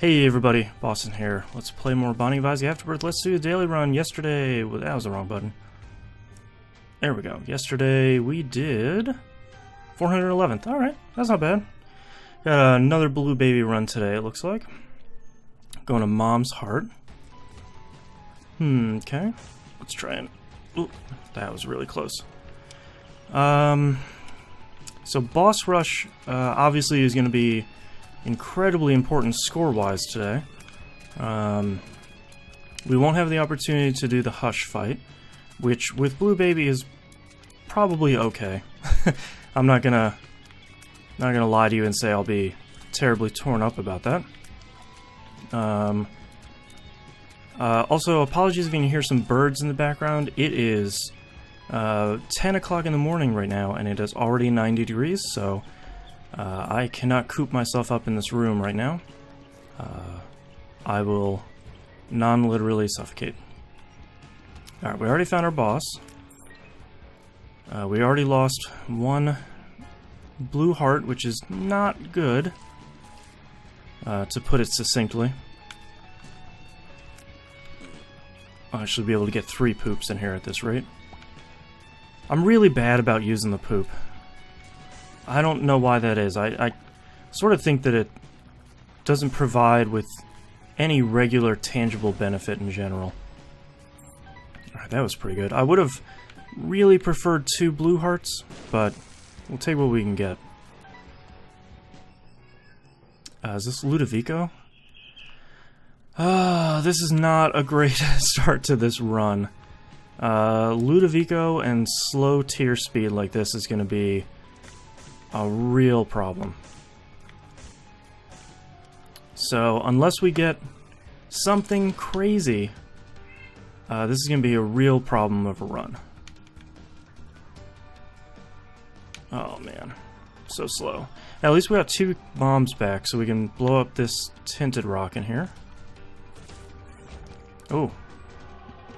Hey everybody, Boston here. Let's play more Binding of Isaac Afterbirth. Let's do a daily run. Yesterday, well, that was the wrong button. There we go. Yesterday we did 411th. Alright, that's not bad. Got another blue baby run today, it looks like. Going to Mom's Heart. Okay. Let's try and... Ooh, that was really close. So Boss Rush obviously is going to be incredibly important score-wise today. We won't have the opportunity to do the Hush fight, which with Blue Baby is probably okay. I'm not gonna lie to you and say I'll be terribly torn up about that. Also, apologies if you can hear some birds in the background. It is 10 o'clock in the morning right now, and it is already 90 degrees, so I cannot coop myself up in this room right now. I will non-literally suffocate. Alright, we already found our boss. We already lost one blue heart, which is not good, to put it succinctly. I should be able to get 3 poops in here at this rate. I'm really bad about using the poop. I don't know why that is. I sort of think that it doesn't provide with any regular tangible benefit in general. Alright, that was pretty good. I would have really preferred 2 blue hearts, but we'll take what we can get. Is this Ludovico? This is not a great start to this run. Ludovico and slow tier speed like this is going to be a real problem. So, unless we get something crazy, this is going to be a real problem of a run. Oh man, so slow. At least we got 2 bombs back, so we can blow up this tinted rock in here. Oh,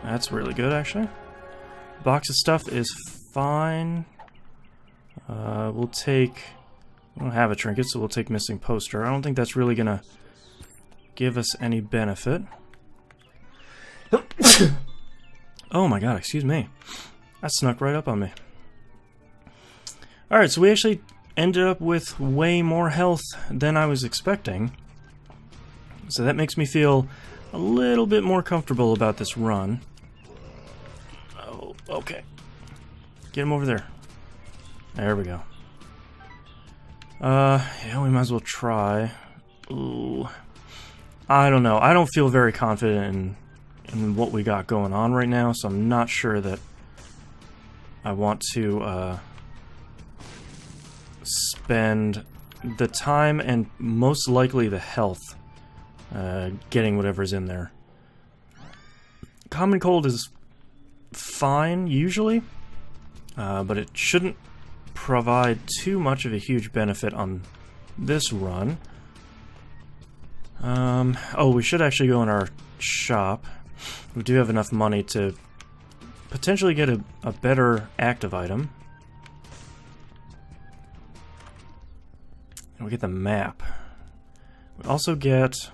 that's really good actually. Box of stuff is fine. We'll take... We don't have a trinket, so we'll take missing poster. I don't think that's really gonna give us any benefit. Oh my god, excuse me. That snuck right up on me. Alright, so we actually ended up with way more health than I was expecting. So that makes me feel a little bit more comfortable about this run. Oh, okay. Get him over there. There we go. Yeah, we might as well try. Ooh. I don't know. I don't feel very confident in what we got going on right now, so I'm not sure that I want to spend the time and most likely the health getting whatever's in there. Common Cold is fine, usually, but it shouldn't provide too much of a huge benefit on this run. Oh, we should actually go in our shop. We do have enough money to potentially get a better active item. And we get the map. We also get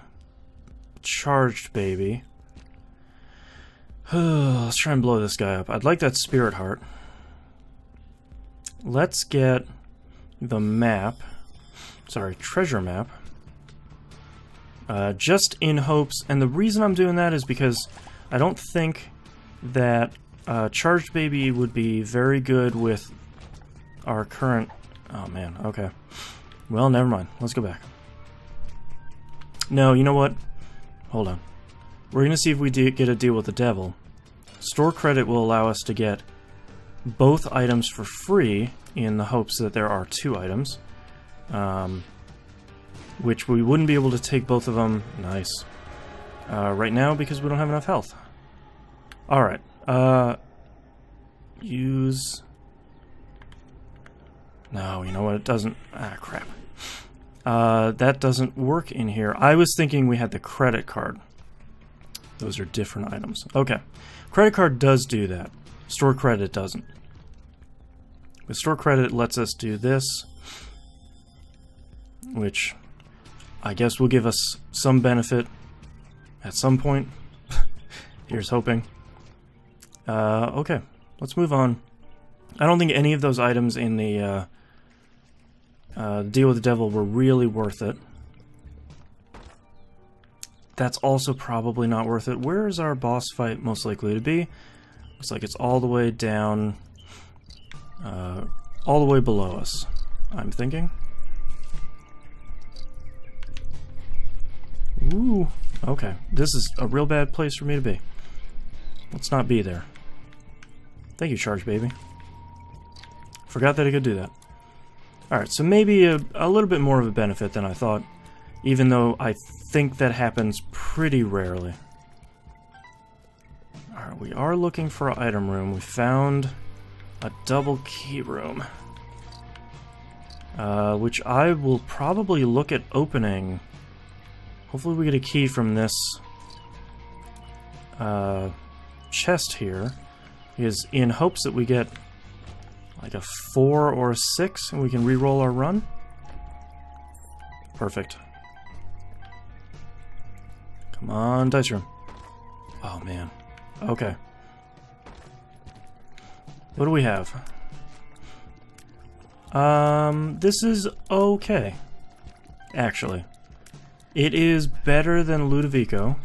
Charged Baby. Let's try and blow this guy up. I'd like that Spirit Heart. Let's get the map. Sorry, treasure map. Just in hopes, and the reason I'm doing that is because I don't think that Charged Baby would be very good with our current... Oh man, okay. Well, never mind. Let's go back. No, you know what? Hold on. We're going to see if we get a deal with the devil. Store credit will allow us to get both items for free in the hopes that there are 2 items. Which we wouldn't be able to take both of them. Nice. Right now because we don't have enough health. Alright. Use... No, you know what? It doesn't... Ah, crap. That doesn't work in here. I was thinking we had the credit card. Those are different items. Okay. Credit card does do that. Store credit doesn't. With store credit, it lets us do this, which I guess will give us some benefit at some point. Here's hoping. Okay, let's move on. I don't think any of those items in the Deal with the Devil were really worth it. That's also probably not worth it. Where is our boss fight most likely to be? Looks like it's all the way down, all the way below us, I'm thinking. Ooh, okay. This is a real bad place for me to be. Let's not be there. Thank you, Charge Baby. Forgot that I could do that. Alright, so maybe a little bit more of a benefit than I thought, even though I think that happens pretty rarely. Alright, we are looking for an item room. We found a double key room, which I will probably look at opening. Hopefully we get a key from this chest here, is in hopes that we get like a 4 or a 6 and we can re-roll our run. Perfect. Come on, dice room. Oh man. Okay. What do we have? This is okay, actually. It is better than Ludovico.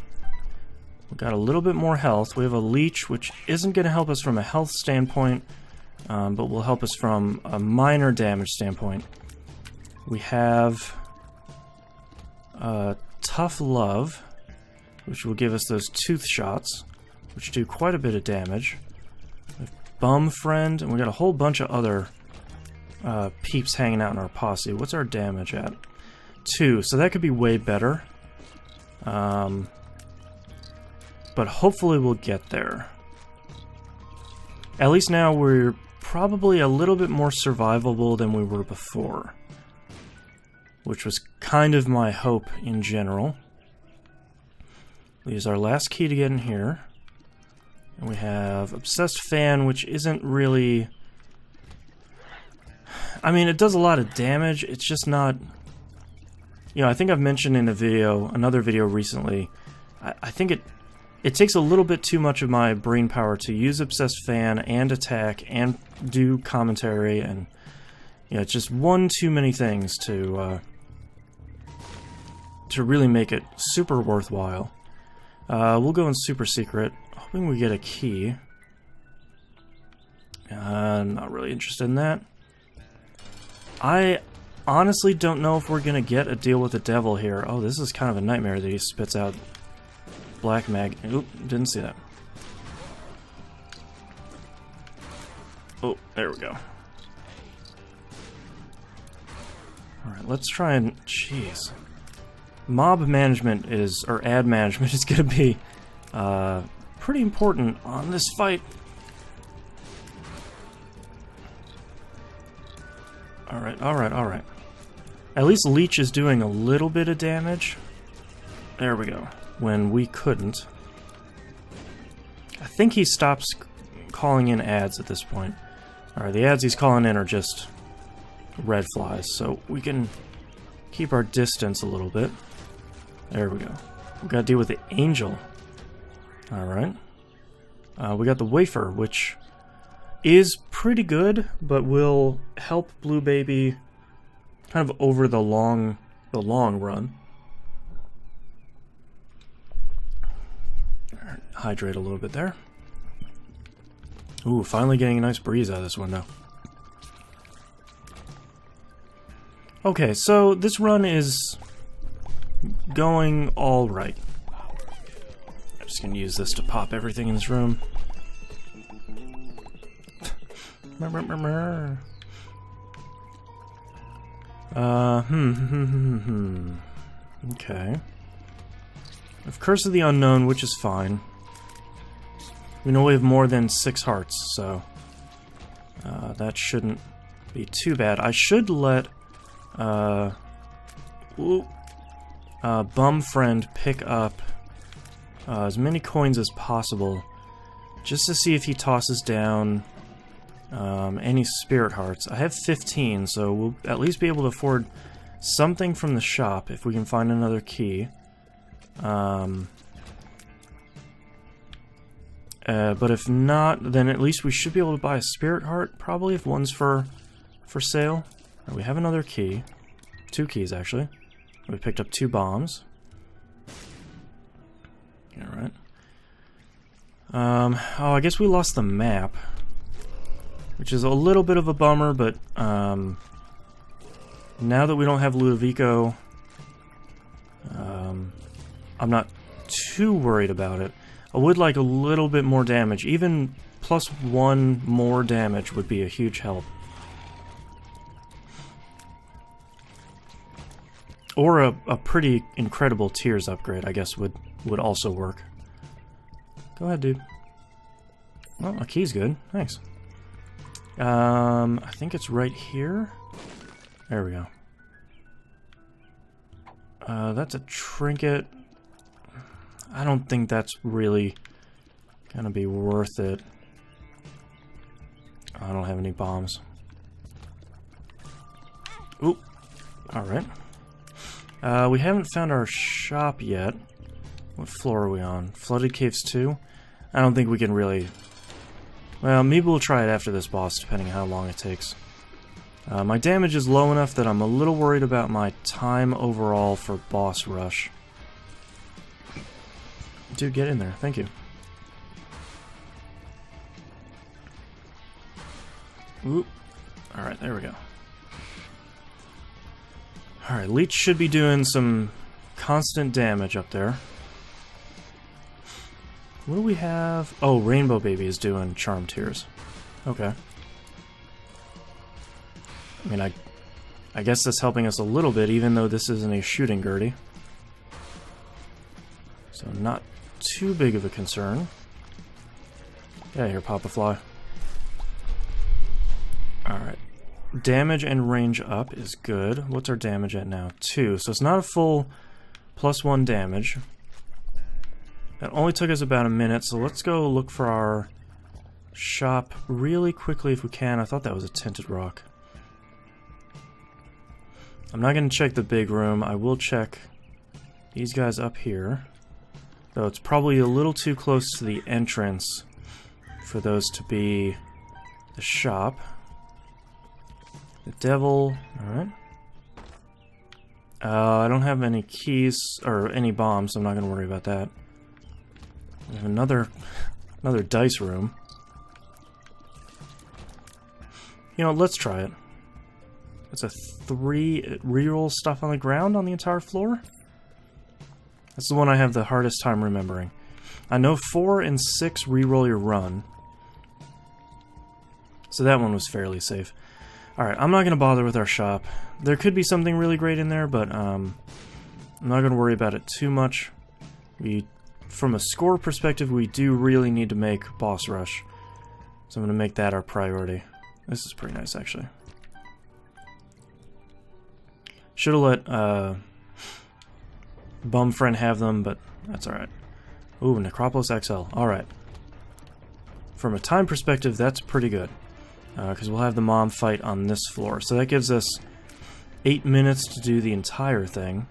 We've got a little bit more health. We have a leech, which isn't going to help us from a health standpoint, but will help us from a minor damage standpoint. We have Tough Love, which will give us those tooth shots, which do quite a bit of damage. We have Bum Friend, and we got a whole bunch of other peeps hanging out in our posse. What's our damage at? 2, so that could be way better. But hopefully we'll get there. At least now we're probably a little bit more survivable than we were before, which was kind of my hope in general. We use our last key to get in here. And we have Obsessed Fan, which isn't really... I mean, it does a lot of damage, it's just not... You know, I think I've mentioned in a video, another video recently, I think it takes a little bit too much of my brain power to use Obsessed Fan and attack and do commentary, and you know, it's just one too many things to really make it super worthwhile. We'll go in super secret, hoping we get a key. I'm not really interested in that. I honestly don't know if we're gonna get a Deal with the Devil here. Oh, this is kind of a nightmare that he spits out black mag. Oop, didn't see that. Oh, there we go. Alright, let's try and... Jeez. Mob management is... or ad management is gonna be pretty important on this fight. Alright, alright, alright. At least Leech is doing a little bit of damage. There we go. When we couldn't. I think he stops calling in ads at this point. Alright, the ads he's calling in are just red flies, so we can keep our distance a little bit. There we go. We gotta deal with the Angel. Alright. We got the Wafer, which is pretty good, but will help Blue Baby kind of over the long run. Hydrate a little bit there. Ooh, finally getting a nice breeze out of this window. Okay, so this run is going alright. I'm just gonna use this to pop everything in this room. Okay. We have Curse of the Unknown, which is fine. We know we have more than 6 hearts, so that shouldn't be too bad. I should let Bum Friend pick up as many coins as possible, just to see if he tosses down any Spirit Hearts. I have 15, so we'll at least be able to afford something from the shop if we can find another key. But if not, then at least we should be able to buy a spirit heart, probably, if one's for sale. Right, we have another key. 2 keys, actually. We picked up 2 bombs. Alright. Oh, I guess we lost the map. Which is a little bit of a bummer, but, now that we don't have Ludovico, I'm not too worried about it. I would like a little bit more damage. Even +1 more damage would be a huge help. Or a pretty incredible Tears upgrade, I guess, would also work. Go ahead, dude. Well, a key's good. Thanks. I think it's right here. There we go. That's a trinket. I don't think that's really gonna be worth it. I don't have any bombs. Oop. Alright. We haven't found our shop yet. What floor are we on? Flooded Caves 2? I don't think we can really... Well, maybe we'll try it after this boss, depending on how long it takes. My damage is low enough that I'm a little worried about my time overall for boss rush. Dude, get in there. Thank you. Oop. Alright, there we go. Alright, Leech should be doing some constant damage up there. What do we have? Oh, Rainbow Baby is doing Charm Tears. Okay. I mean, I guess that's helping us a little bit, even though this isn't a shooting Gertie. So not too big of a concern. Get out of here, Papa Fly. Alright. Damage and range up is good. What's our damage at now? 2. So it's not a full +1 damage. That only took us about a minute, so let's go look for our shop really quickly if we can. I thought that was a tinted rock. I'm not going to check the big room. I will check these guys up here. Though it's probably a little too close to the entrance for those to be the shop. The devil, alright. I don't have any keys, or any bombs, so I'm not going to worry about that. We have another dice room. You know, let's try it. It's a 3 reroll stuff on the ground on the entire floor? That's the one I have the hardest time remembering. I know 4 and 6 reroll your run. So that one was fairly safe. Alright, I'm not going to bother with our shop. There could be something really great in there, but I'm not going to worry about it too much. From a score perspective, we do really need to make boss rush. So I'm going to make that our priority. This is pretty nice, actually. Should have let Bum Friend have them, but that's alright. Ooh, Necropolis XL. Alright. From a time perspective, that's pretty good. Because we'll have the mom fight on this floor. So that gives us 8 minutes to do the entire thing.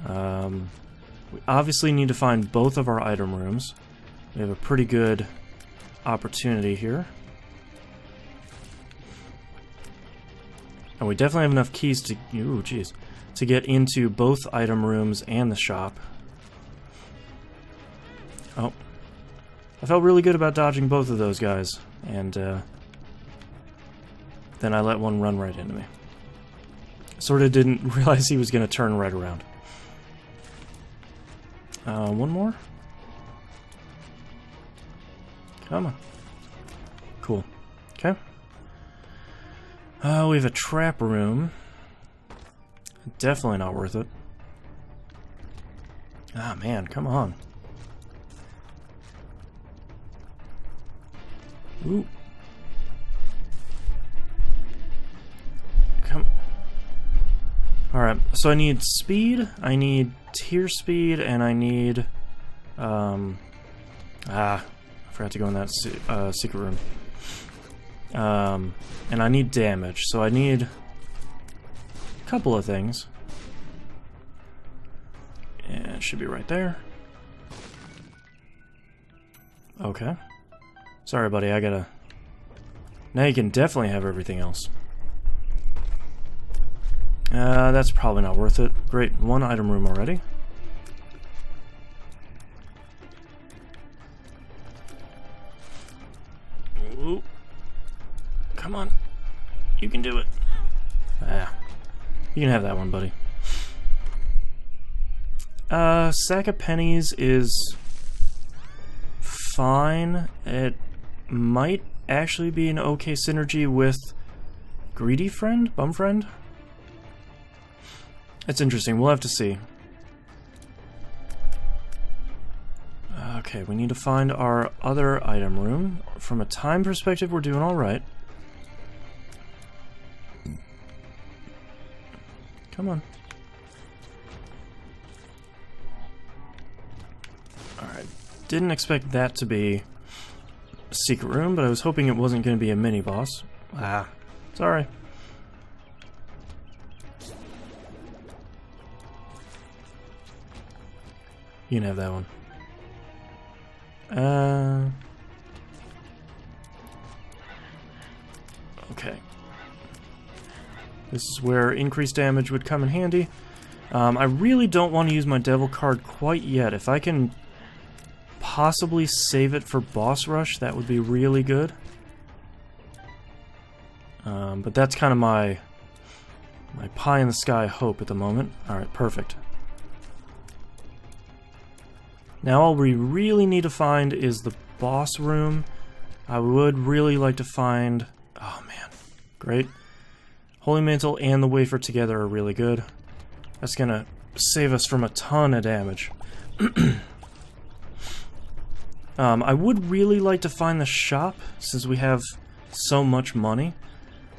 We obviously need to find both of our item rooms. We have a pretty good opportunity here. And we definitely have enough keys to... Ooh, jeez. To get into both item rooms and the shop. Oh. I felt really good about dodging both of those guys. And, then I let one run right into me. Sort of didn't realize he was going to turn right around. One more? Come on. Cool. Okay. We have a trap room. Definitely not worth it. Ah, man, come on. Ooh. Come. Alright, so I need speed, I need tier speed, and I need... I forgot to go in that secret room. And I need damage, so I need couple of things. And it should be right there. Okay. Sorry, buddy, I gotta... Now you can definitely have everything else. That's probably not worth it. Great, one item room already. Ooh. Come on. You can do it. Ah. You can have that one, buddy. Sack of pennies is fine. It might actually be an okay synergy with Greedy Friend? Bum Friend? It's interesting. We'll have to see. Okay, we need to find our other item room. From a time perspective, we're doing alright. Come on. Alright. Didn't expect that to be a secret room, but I was hoping it wasn't going to be a mini-boss. Ah, sorry. You can have that one. Okay. This is where increased damage would come in handy. I really don't want to use my devil card quite yet. If I can possibly save it for boss rush, that would be really good. But that's kind of my pie in the sky hope at the moment. Alright, perfect. Now all we really need to find is the boss room. I would really like to find... Oh man, great. Holy Mantle and the Wafer together are really good. That's gonna save us from a ton of damage. I would really like to find the shop, since we have so much money.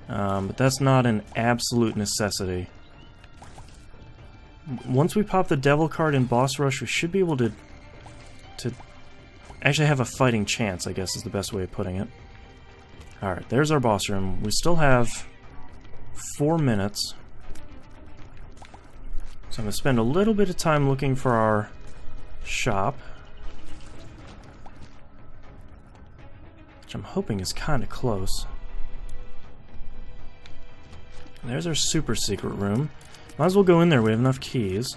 But that's not an absolute necessity. Once we pop the Devil card in Boss Rush, we should be able to actually have a fighting chance, I guess is the best way of putting it. Alright, there's our boss room. We still have 4 minutes. So I'm going to spend a little bit of time looking for our shop. Which I'm hoping is kind of close. And there's our super secret room. Might as well go in there, we have enough keys.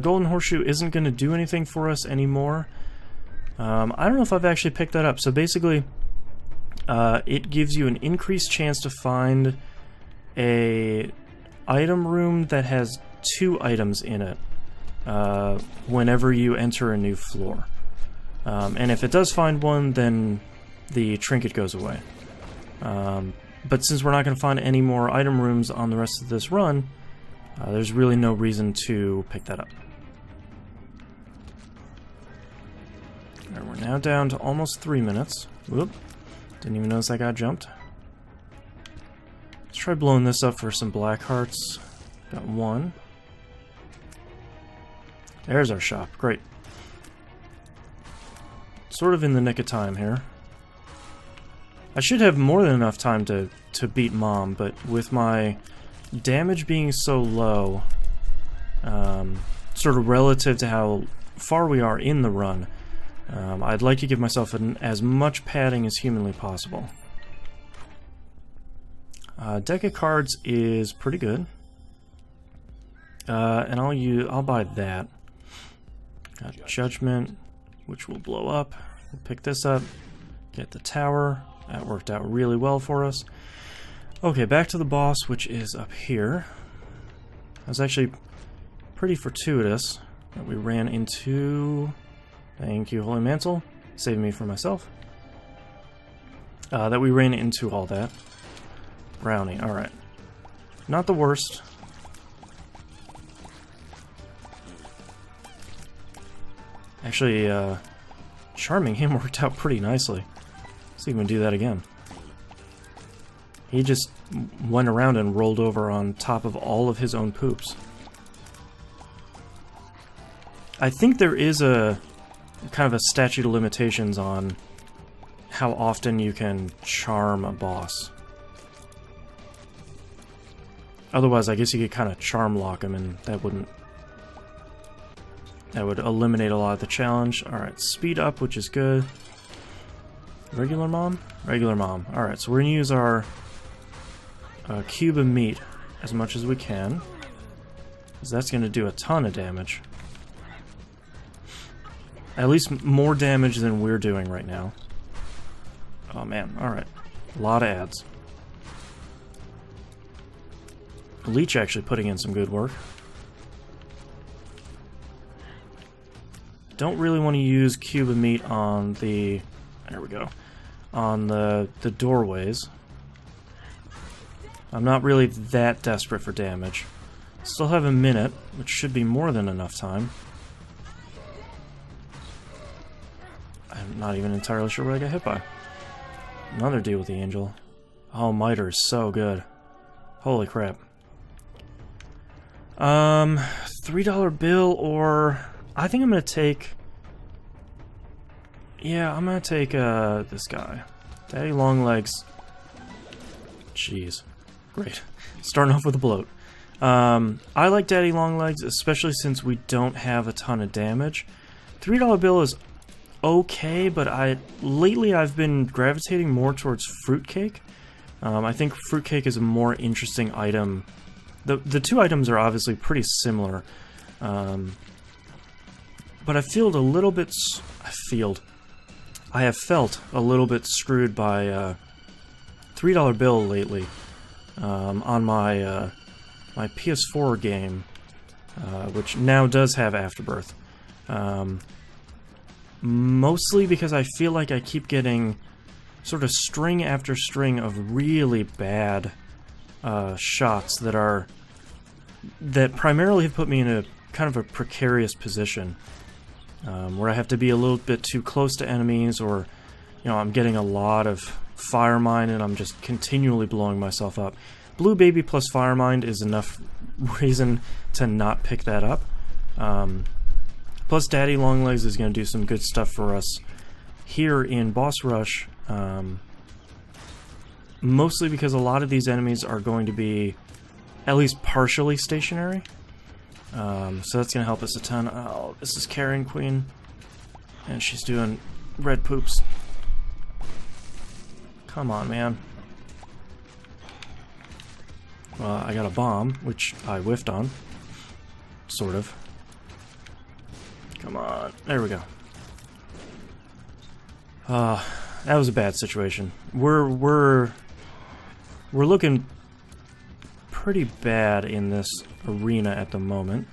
Golden Horseshoe isn't going to do anything for us anymore. I don't know if I've actually picked that up. So basically, it gives you an increased chance to find a item room that has 2 items in it whenever you enter a new floor. And if it does find one, then the trinket goes away. But since we're not going to find any more item rooms on the rest of this run, there's really no reason to pick that up. Alright, we're now down to almost 3 minutes. Whoop. Didn't even notice I got jumped. Let's try blowing this up for some black hearts. Got 1. There's our shop. Great. Sort of in the nick of time here. I should have more than enough time to beat Mom, but with my damage being so low, sort of relative to how far we are in the run, I'd like to give myself as much padding as humanly possible. Deck of cards is pretty good, and I'll buy that. Got Judgment, which will blow up. We'll pick this up, get the tower. That worked out really well for us. Okay, back to the boss, which is up here. That was actually pretty fortuitous that we ran into... Thank you, Holy Mantle. Saved me from myself. That we ran into all that. Brownie, alright. Not the worst. Actually, charming him worked out pretty nicely. Let's see if we can do that again. He just went around and rolled over on top of all of his own poops. I think there is a kind of a statute of limitations on how often you can charm a boss. Otherwise, I guess you could kind of charm lock him, and that would eliminate a lot of the challenge. Alright, speed up, which is good. Regular mom? Regular mom. Alright, so we're going to use our cube of meat as much as we can, because that's going to do a ton of damage. At least more damage than we're doing right now. Oh man, alright. A lot of ads. Leech actually putting in some good work. Don't really want to use cube of meat on the... There we go. On the doorways. I'm not really that desperate for damage. Still have a minute, which should be more than enough time. I'm not even entirely sure what I got hit by. Another deal with the angel. Oh, Miter is so good. Holy crap. $3 bill, or... I think I'm gonna take... Yeah, I'm gonna take, this guy. Daddy Longlegs. Jeez. Great. Starting off with a bloat. I like Daddy Longlegs, especially since we don't have a ton of damage. $3 bill is okay, but lately I've been gravitating more towards fruitcake. I think fruitcake is a more interesting item. The two items are obviously pretty similar, but I felt a little bit. I have felt a little bit screwed by $3 bill lately on my my PS4 game, which now does have Afterbirth. Mostly because I feel like I keep getting sort of string after string of really bad shots that primarily have put me in a kind of a precarious position, where I have to be a little bit too close to enemies, or I'm getting a lot of fire mine and I'm just continually blowing myself up. Blue Baby plus fire mine is enough reason to not pick that up. Plus Daddy Longlegs is going to do some good stuff for us here in Boss Rush, mostly because a lot of these enemies are going to be at least partially stationary. So that's going to help us a ton. Oh, this is Carrion Queen, and she's doing red poops. Come on, man. Well, I got a bomb, which I whiffed on. Sort of. Come on. There we go. That was a bad situation. We're looking pretty bad in this arena at the moment.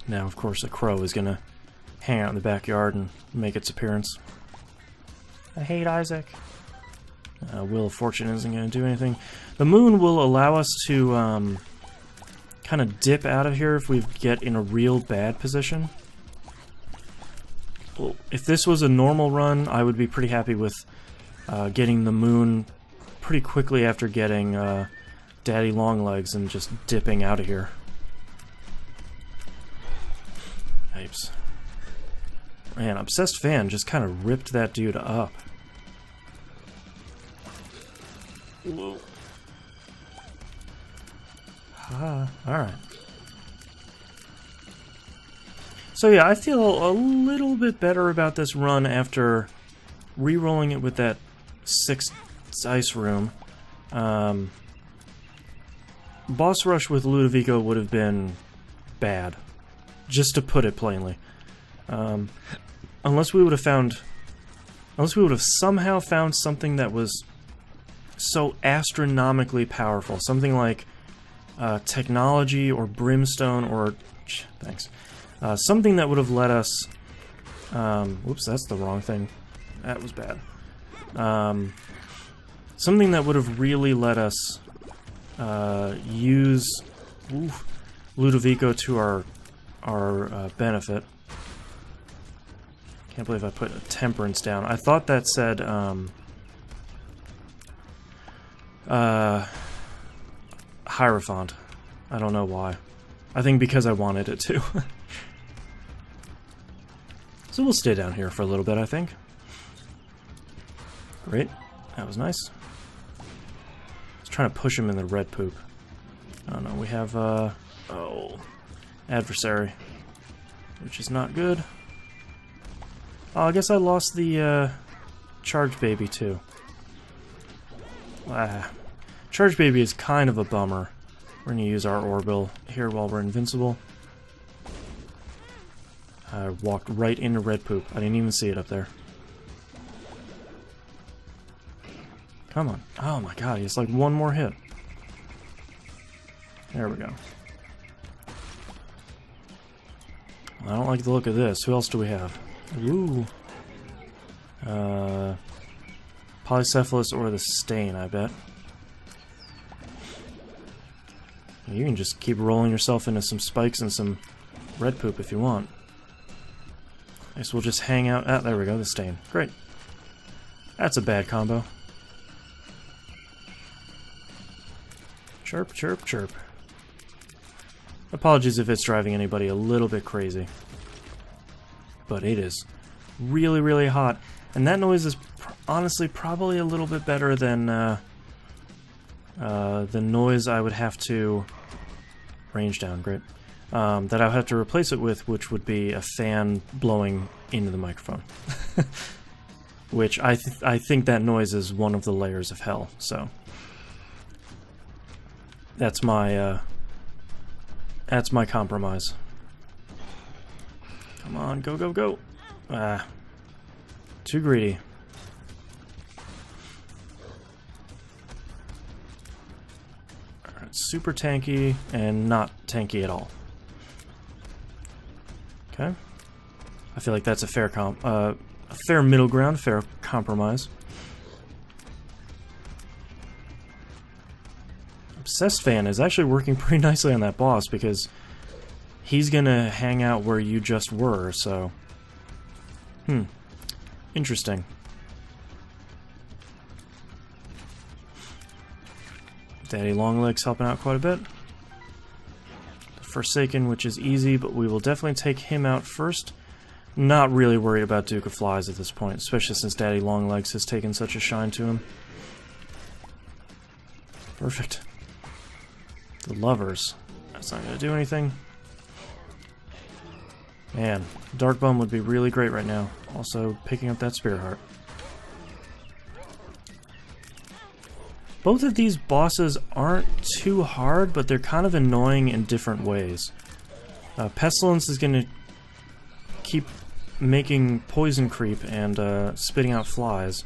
Now, of course, a crow is gonna hang out in the backyard and make its appearance. I hate Isaac. Wheel of Fortune isn't gonna do anything. The moon will allow us to kind of dip out of here if we get in a real bad position. Well, if this was a normal run, I would be pretty happy with getting the moon pretty quickly after getting Daddy Longlegs and just dipping out of here. Yipes. Man, Obsessed Fan just kind of ripped that dude up. Whoa. Alright. So yeah, I feel a little bit better about this run after re-rolling it with that 6th ice room. Boss Rush with Ludovico would have been bad, just to put it plainly. Unless we would have somehow found something that was so astronomically powerful, something like technology or brimstone or something that would have let us whoops, that's the wrong thing. That was bad. Something that would have really let us use Ludovico to our benefit. Can't believe I put a temperance down. I thought that said Hierophant. I don't know why. I think because I wanted it to. So we'll stay down here for a little bit, I think. Great. That was nice. I was trying to push him in the red poop. Oh no, we have, oh, adversary, which is not good. Oh, I guess I lost the, charge baby, too. Charge baby is kind of a bummer. We're gonna use our orbital here while we're invincible. I walked right into red poop. I didn't even see it up there. Come on. Oh my god, he has like one more hit. There we go. I don't like the look of this. Who else do we have? Ooh. Polycephalus or the Stain, I bet. You can just keep rolling yourself into some spikes and some red poop if you want. I guess we'll just hang out. Ah, there we go, the Stain. Great. That's a bad combo. Chirp, chirp, chirp. Apologies if it's driving anybody a little bit crazy. But it is really, really hot. And that noise is honestly probably a little bit better than the noise I would have to... Range down, great. That I would have to replace it with, which would be a fan blowing into the microphone. Which I think that noise is one of the layers of hell, so... That's my compromise. Come on, go, go, go! Ah. Too greedy. Alright, super tanky and not tanky at all. Okay. I feel like that's a fair a fair middle ground, fair compromise. Obsessed Fan is actually working pretty nicely on that boss because he's gonna hang out where you just were, so... Interesting. Daddy Longlegs helping out quite a bit. Forsaken, which is easy, but we will definitely take him out first. Not really worried about Duke of Flies at this point, especially since Daddy Longlegs has taken such a shine to him. Perfect. The Lovers. That's not going to do anything. Man, Dark Bum would be really great right now. Also, picking up that Spirit Heart. Both of these bosses aren't too hard, but they're kind of annoying in different ways. Pestilence is going to keep making poison creep and spitting out flies.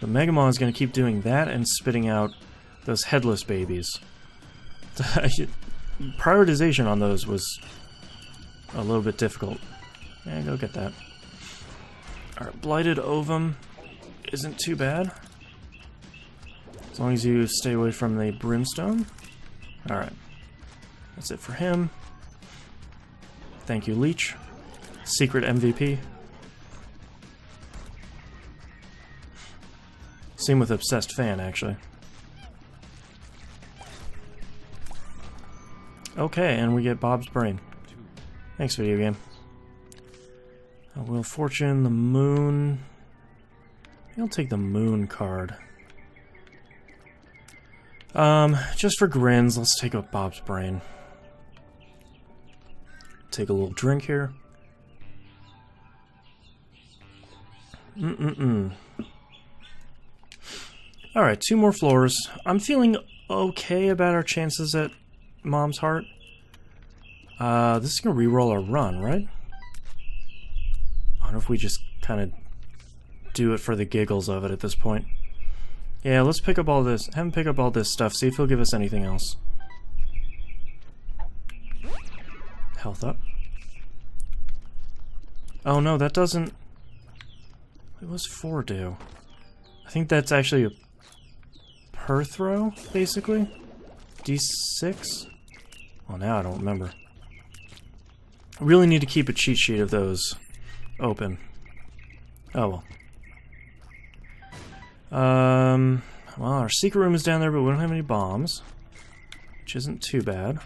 But Megamon is going to keep doing that and spitting out those headless babies. Prioritization on those was a little bit difficult. Yeah, go get that. Alright, Blighted Ovum isn't too bad. As long as you stay away from the Brimstone. Alright. That's it for him. Thank you, Leech. Secret MVP. Same with Obsessed Fan, actually. Okay, and we get Bob's Brain. Thanks, video game. Wheel of Fortune, the Moon. I'll take the Moon card. Just for grins, let's take up Bob's Brain. Take a little drink here. Alright, 2 more floors. I'm feeling okay about our chances at Mom's Heart. This is gonna reroll our run, right? I wonder if we just kind of do it for the giggles of it at this point. Yeah, let's pick up all this. Have him pick up all this stuff, see if he'll give us anything else. Health up. Oh no, that doesn't... What was 4 do? I think that's actually a per throw, basically? D6? Well, now I don't remember. I really need to keep a cheat sheet of those open. Oh well. Well, our secret room is down there, but we don't have any bombs. Which isn't too bad.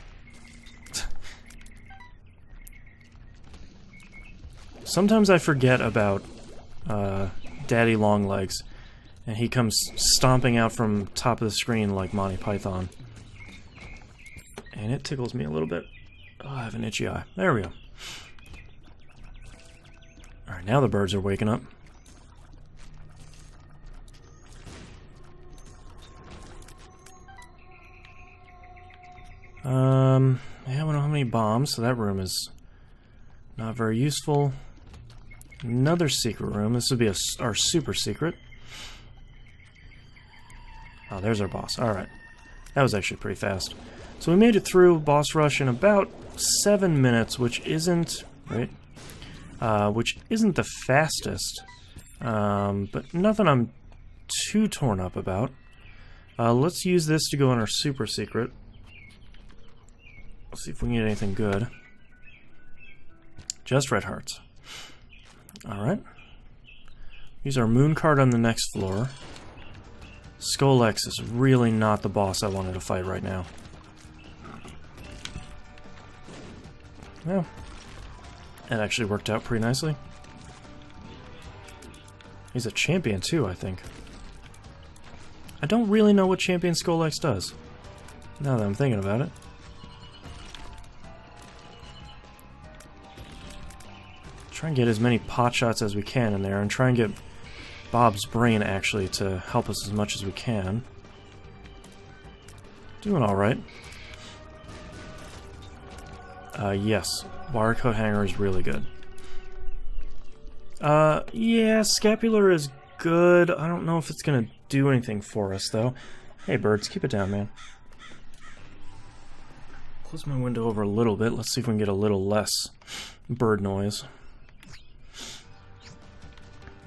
Sometimes I forget about Daddy Longlegs, and he comes stomping out from top of the screen like Monty Python. And it tickles me a little bit. Oh, I have an itchy eye. There we go. Alright, now the birds are waking up. Yeah, we don't have any bombs, so that room is not very useful. Another secret room. This would be our super secret. Oh, there's our boss. Alright. That was actually pretty fast. So we made it through boss rush in about 7 minutes, which isn't... right? Which isn't the fastest. But nothing I'm too torn up about. Let's use this to go on our super secret. Let's see if we can get anything good. Just red hearts. Alright. Use our moon card on the next floor. Skolex is really not the boss I wanted to fight right now. Well, that actually worked out pretty nicely. He's a champion too, I think. I don't really know what Champion Skolex does, now that I'm thinking about it. Try and get as many pot shots as we can in there, and try and get Bob's brain actually to help us as much as we can. Doing alright. Yes. Wire coat hanger is really good. Yeah, scapular is good. I don't know if it's gonna do anything for us, though. Hey, birds, keep it down, man. Close my window over a little bit. Let's see if we can get a little less bird noise.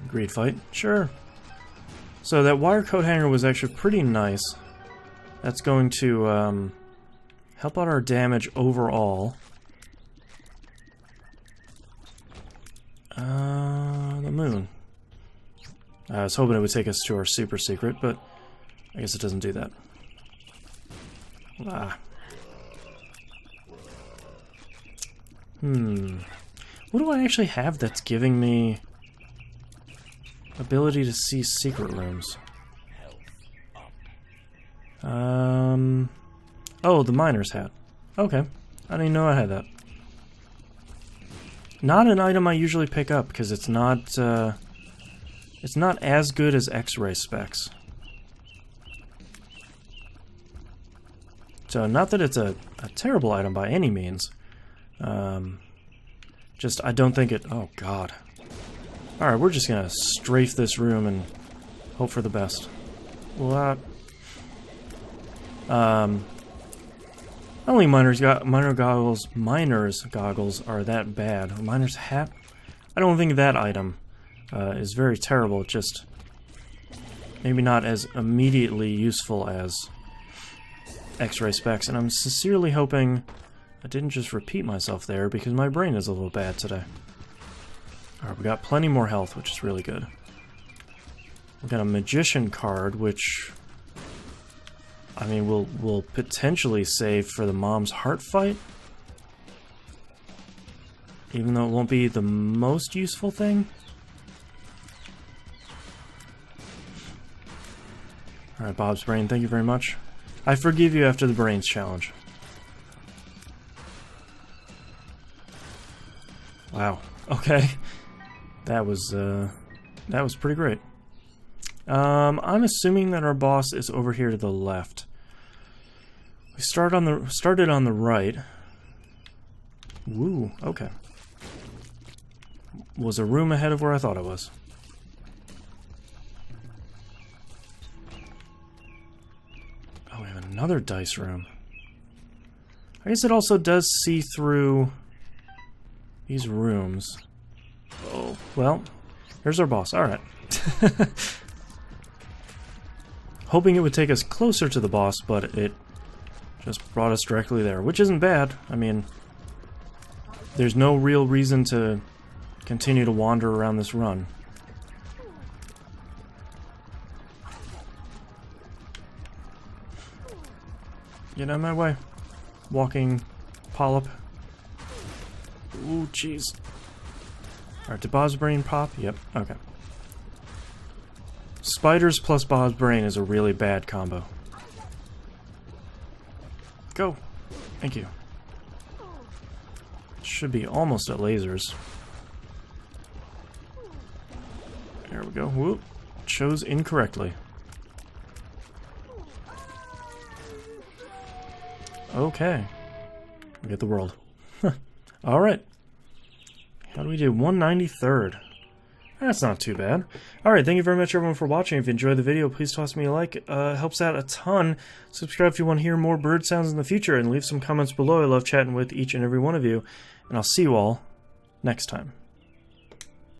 Greed fight? Sure. So that wire coat hanger was actually pretty nice. That's going to help out our damage overall. The moon. I was hoping it would take us to our super secret, but I guess it doesn't do that. Ah. What do I actually have that's giving me ability to see secret rooms? Oh, the miner's hat. Okay. I didn't know I had that. Not an item I usually pick up, because it's not as good as X-ray specs. So, not that it's a terrible item by any means. Just, I don't think it... Oh, God. Alright, we're just gonna strafe this room and hope for the best. What? I don't think miner's goggles are that bad. Miner's hat? I don't think that item is very terrible, just maybe not as immediately useful as X-ray specs, and I'm sincerely hoping I didn't just repeat myself there, because my brain is a little bad today. Alright, we got plenty more health, which is really good. We got a magician card, which... I mean, we'll potentially save for the mom's heart fight. Even though it won't be the most useful thing. Alright, Bob's brain, thank you very much. I forgive you after the brains challenge. Wow. Okay. That was pretty great. I'm assuming that our boss is over here to the left. We started on the right. Woo, okay. Was a room ahead of where I thought it was. Oh, we have another dice room. I guess it also does see through these rooms. Oh, well, here's our boss. Alright. Hoping it would take us closer to the boss, but it just brought us directly there, which isn't bad. I mean, there's no real reason to continue to wander around this run. Get out of my way. Walking polyp. Ooh, jeez. Alright, did Bob's Brain pop? Yep, okay. Spiders plus Bob's Brain is a really bad combo. Go! Thank you. Should be almost at lasers. There we go. Whoop. Chose incorrectly. Okay. We get the world. Alright. How do we do? 193rd. That's not too bad. Alright, thank you very much everyone for watching. If you enjoyed the video, please toss me a like. It helps out a ton. Subscribe if you want to hear more bird sounds in the future, and leave some comments below. I love chatting with each and every one of you. And I'll see you all next time.